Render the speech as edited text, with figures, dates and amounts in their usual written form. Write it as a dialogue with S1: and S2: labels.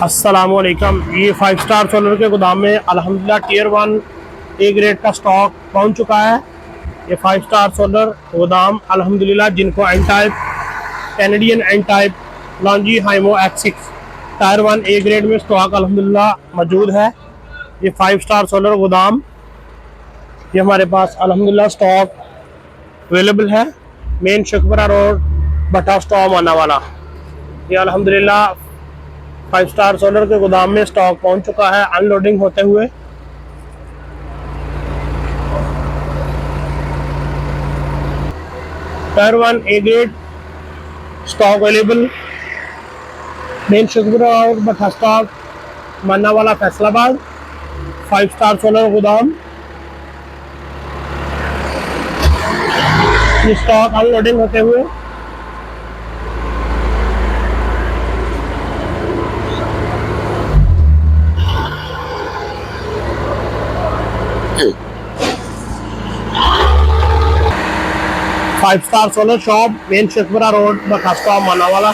S1: अस्सलामुअलैकुम। ये 5 star solar के गोदाम में अल्हम्दुलिल्लाह टियर 1 ए ग्रेड का स्टॉक पहुंच चुका है। ये 5 स्टार सोलर गोदाम अल्हम्दुलिल्लाह जिनको N type, Canadian N type, Longi Himo एक्सिक्स टायर 1 ए ग्रेड में स्टॉक अल्हम्दुलिल्लाह मौजूद है। ये 5 स्टार सोलर गोदाम ये हमारे पास अल्हम्दुलिल्लाह स्टॉक अवेलेबल है। Main Shakbara road, Bhatta stop आना वाला। ये अल्हम्दुलिल्लाह 5 स्टार सोलर के गोदाम में स्टॉक पहुंच चुका है अनलोडिंग होते हुए। Tier 1 A grade stock available. Main Shakbara road, Bhatta stop, Manawala, Faisalabad. 5 star solar गोदाम ये स्टॉक अनलोडिंग होते हुए। Five star solar shop, main Sheikhupura road, Bakha stop, माना वाला।